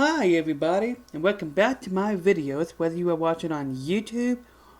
Hi everybody, and welcome back to my videos, whether you are watching on YouTube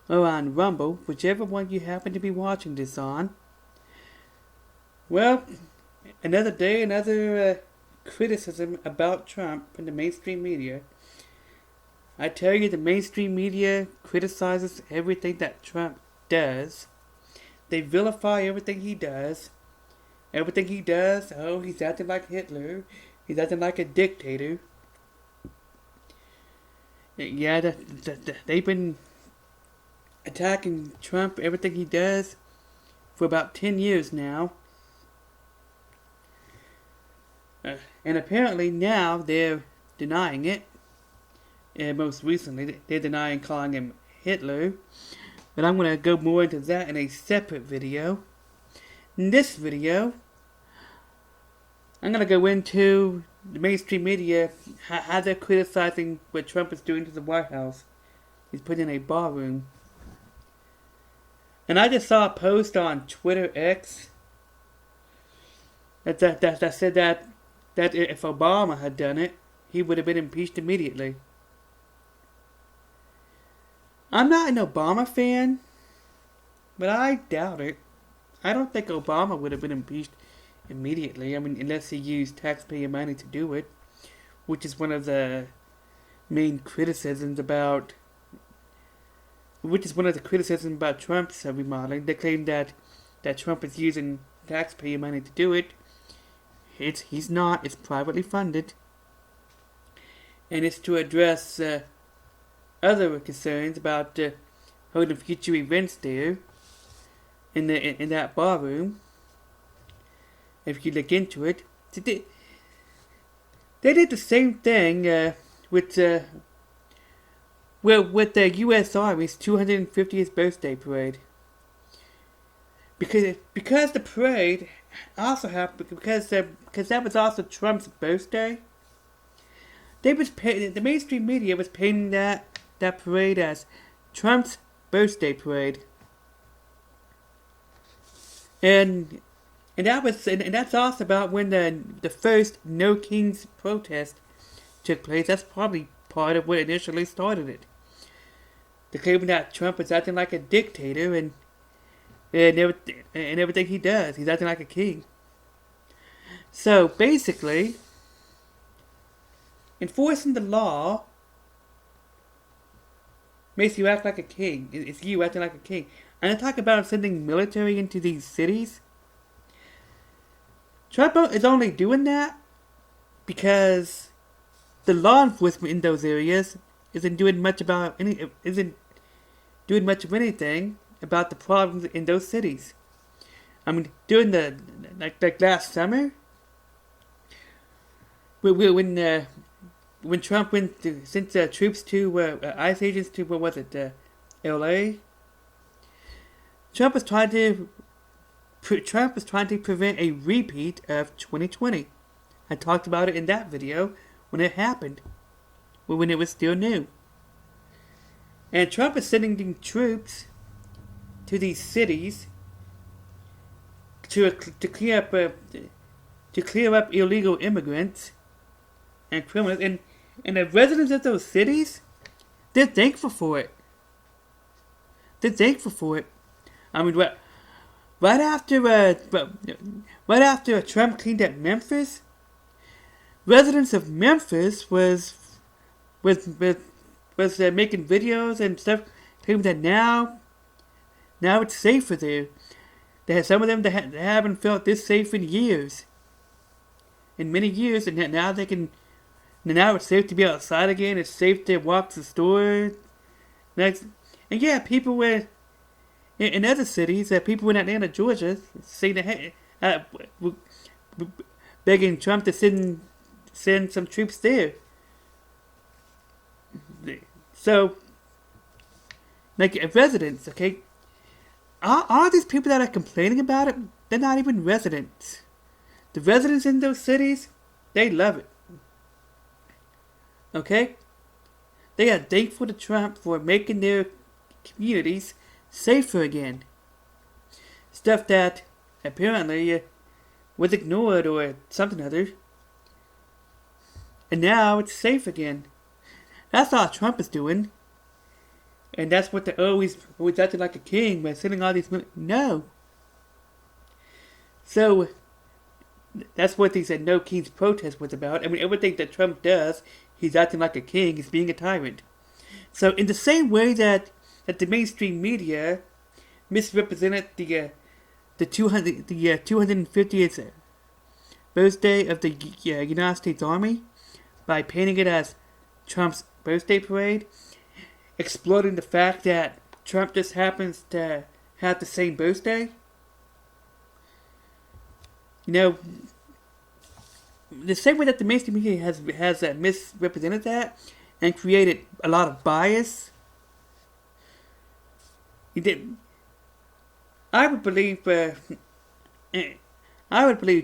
or on Rumble, whichever one you happen to be watching this on. Well, another day, another criticism about Trump in the mainstream media. I tell you, the mainstream media criticizes everything that Trump does. They vilify everything he does. Everything he does, oh, he's acting like Hitler. He's acting like a dictator. Yeah, they've been attacking Trump, everything he does, for about 10 years now. And apparently now they're denying it. And most recently, they're denying calling him Hitler. But I'm going to go more into that in a separate video. In this video, I'm going to go into the mainstream media, how they're criticizing what Trump is doing to the White House. He's put in a ballroom. And I just saw a post on Twitter X that said that if Obama had done it, he would have been impeached immediately. I'm not an Obama fan, but I doubt it. I don't think Obama would have been impeached immediately. I mean, unless he used taxpayer money to do it, which is one of the main criticisms about. Which is one of the criticisms about Trump's remodeling. They claim that Trump is using taxpayer money to do it. He's not. It's privately funded, and it's to address other concerns about holding future events there in that ballroom. If you look into it, they did the same thing with the U.S. Army's 250th birthday parade. Because the parade also happened because that was also Trump's birthday. The mainstream media was painting that parade as Trump's birthday parade, and that's also about when the first No Kings protest took place. That's probably part of what initially started it. The claim that Trump is acting like a dictator and everything he does, he's acting like a king. So basically, enforcing the law makes you act like a king. It's you acting like a king. And I talk about sending military into these cities. Trump is only doing that because the law enforcement in those areas isn't doing much of anything about the problems in those cities. I mean, during the like last summer, when Trump sent troops to ICE agents to L.A. Trump was trying to prevent a repeat of 2020. I talked about it in that video when it happened, when it was still new. And Trump is sending troops to these cities to clear up illegal immigrants and criminals, and the residents of those cities, they're thankful for it. I mean, right after Trump cleaned up Memphis, residents of Memphis was making videos and stuff, claiming that now it's safer there. Some of them that haven't felt this safe in many years, and now they can. Now it's safe to be outside again. It's safe to walk to the store. And yeah, people were in other cities. People in Atlanta, Georgia, saying that begging Trump to send some troops there. So, like residents, okay, all these people that are complaining about it, they're not even residents. The residents in those cities, they love it. Okay? They are thankful to Trump for making their communities safer again. Stuff that apparently was ignored or something or other and now it's safe again. That's all Trump is doing. And that's what they're always acting like a king by sending all these women. No. So, that's what these No Kings protest was about. I mean, everything that Trump does, he's acting like a king, he's being a tyrant. So, in the same way that the mainstream media misrepresented the 250th birthday of the United States Army by painting it as Trump's birthday parade, exploiting the fact that Trump just happens to have the same birthday. You know, the same way that the mainstream media has misrepresented that and created a lot of bias. I would believe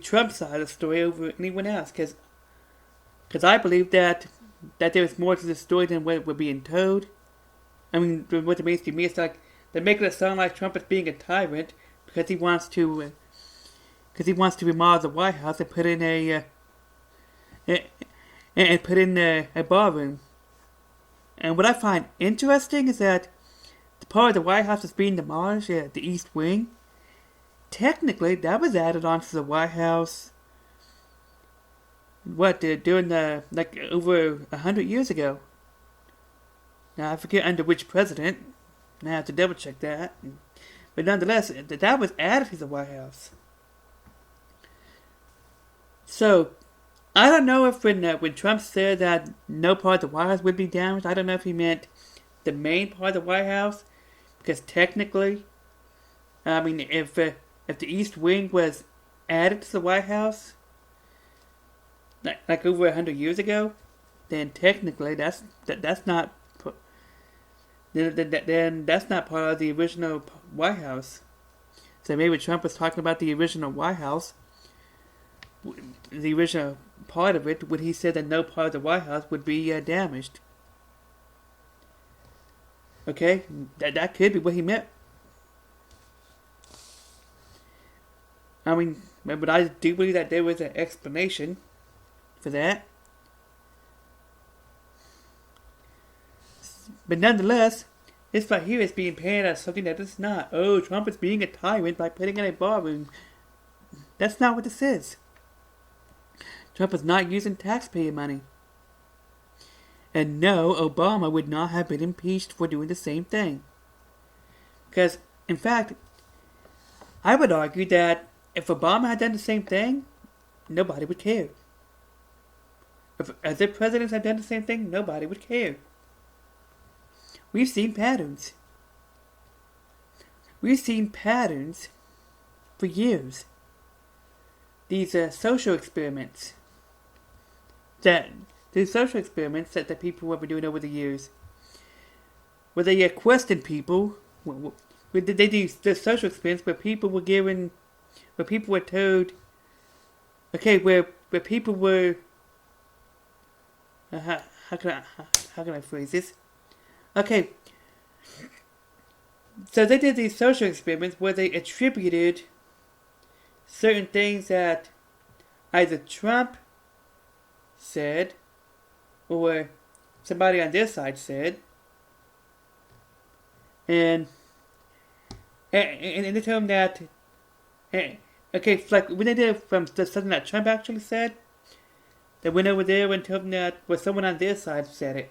Trump's side of the story over anyone else, because I believe that there's more to the story than what we're being told. I mean, what the mainstream media is like, they're making it sound like Trump is being a tyrant because he wants to remodel the White House and put in a ballroom. And what I find interesting is that the part of the White House that's being demolished, the East Wing, technically that was added onto the White House. During over 100 years ago. Now I forget under which president. I have to double check that. But nonetheless, that was added to the White House. So, I don't know if when Trump said that no part of the White House would be damaged, I don't know if he meant the main part of the White House, because technically, I mean, if the East Wing was added to the White House, like over 100 years ago, then technically that's not part of the original White House. So maybe Trump was talking about the original White House, the original part of it, when he said that no part of the White House would be damaged. Okay, that could be what he meant. I mean, but I do believe that there was an explanation for that. But nonetheless, this right here is being painted as something that it's not. Oh, Trump is being a tyrant by putting in a ballroom. That's not what this is. Trump is not using taxpayer money. And no, Obama would not have been impeached for doing the same thing. Because, in fact, I would argue that if Obama had done the same thing, nobody would care. If other presidents had done the same thing, nobody would care. We've seen patterns. We've seen patterns for years. These social experiments that people have been doing over the years, where they question people. They do the social experiments where people were given, where people were told, okay, where people were. How can I phrase this? Okay, so they did these social experiments where they attributed certain things that either Trump said or somebody on their side said, and they told them that, okay, like when they did it from something that Trump actually said, they went over there and told them that someone on their side said it.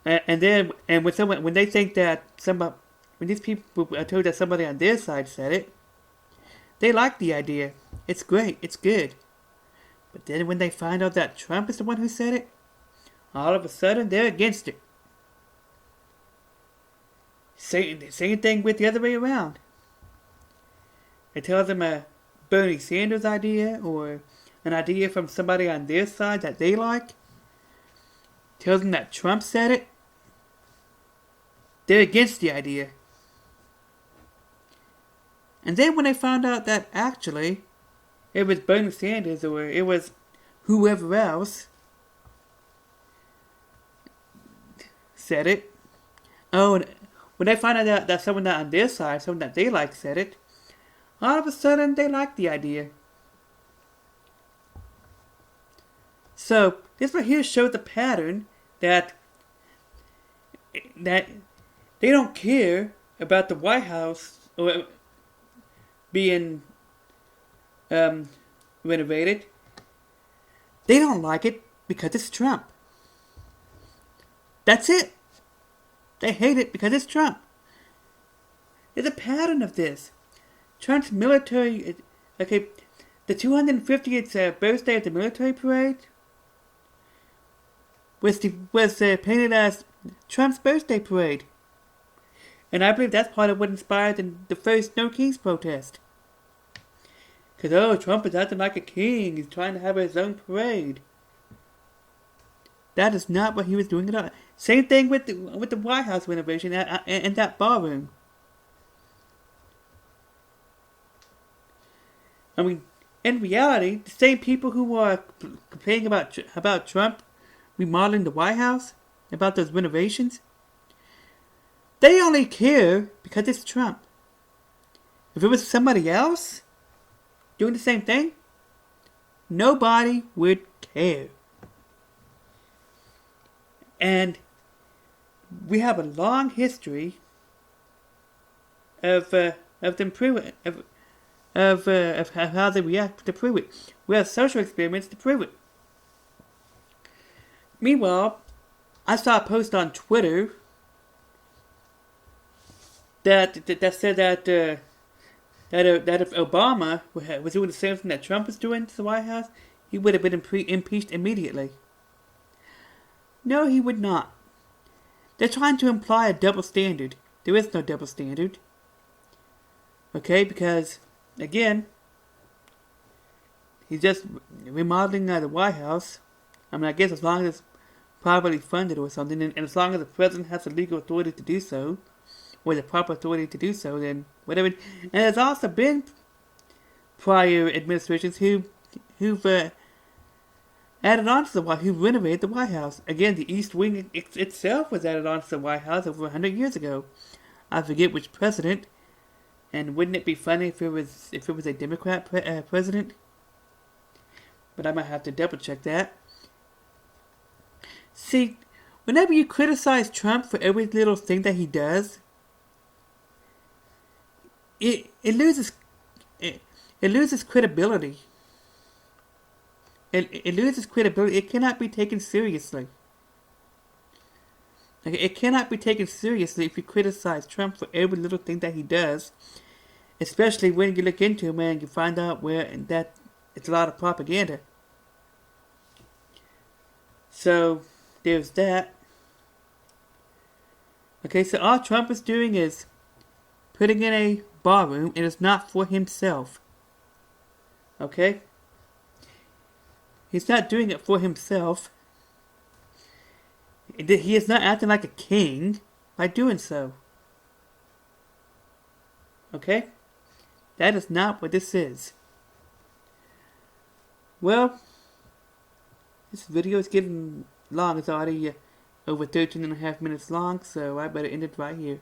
And then when they think that when these people are told that somebody on their side said it, they like the idea. It's great. It's good. But then when they find out that Trump is the one who said it, all of a sudden they're against it. Same thing with the other way around. They tell them a Bernie Sanders idea or an idea from somebody on their side that they like. Tells them that Trump said it. They're against the idea. And then when they found out that actually it was Bernie Sanders or it was whoever else said it. Oh, and when they find out that someone that on their side, someone that they like said it, all of a sudden they like the idea. So this right here shows the pattern that they don't care about the White House being renovated. They don't like it because it's Trump. That's it. They hate it because it's Trump. There's a pattern of this. Trump's military, okay, the 250th birthday of the military parade was painted as Trump's birthday parade. And I believe that's part of what inspired the first No Kings protest. Because, oh, Trump is acting like a king. He's trying to have his own parade. That is not what he was doing at all. Same thing with the White House renovation and that ballroom. I mean, in reality, the same people who are complaining about Trump remodeling the White House, about those renovations, they only care because it's Trump. If it was somebody else doing the same thing, nobody would care. And we have a long history of them proving of how they react to prove it. We have social experiments to prove it. Meanwhile, I saw a post on Twitter that said that if Obama was doing the same thing that Trump was doing to the White House, he would have been impeached immediately. No, he would not. They're trying to imply a double standard. There is no double standard. Okay, because, again, he's just remodeling the White House. I mean, I guess as long as it's properly funded or something, and as long as the president has the legal authority to do so, or the proper authority to do so, then whatever. And there's also been prior administrations who've added on to the White House, who renovated the White House. Again, the East Wing itself was added on to the White House over 100 years ago. I forget which president. And wouldn't it be funny if it was a Democrat president? But I might have to double check that. See, whenever you criticize Trump for every little thing that he does, it loses credibility. It loses credibility. It cannot be taken seriously. Okay, it cannot be taken seriously if you criticize Trump for every little thing that he does, especially when you look into him and you find out that it's a lot of propaganda. So there's that. Okay, so all Trump is doing is putting in a ballroom, and it's not for himself. Okay? He's not doing it for himself. He is not acting like a king by doing so. Okay? That is not what this is. Well, this video is getting long. It's already over 13 and a half minutes long, so I better end it right here.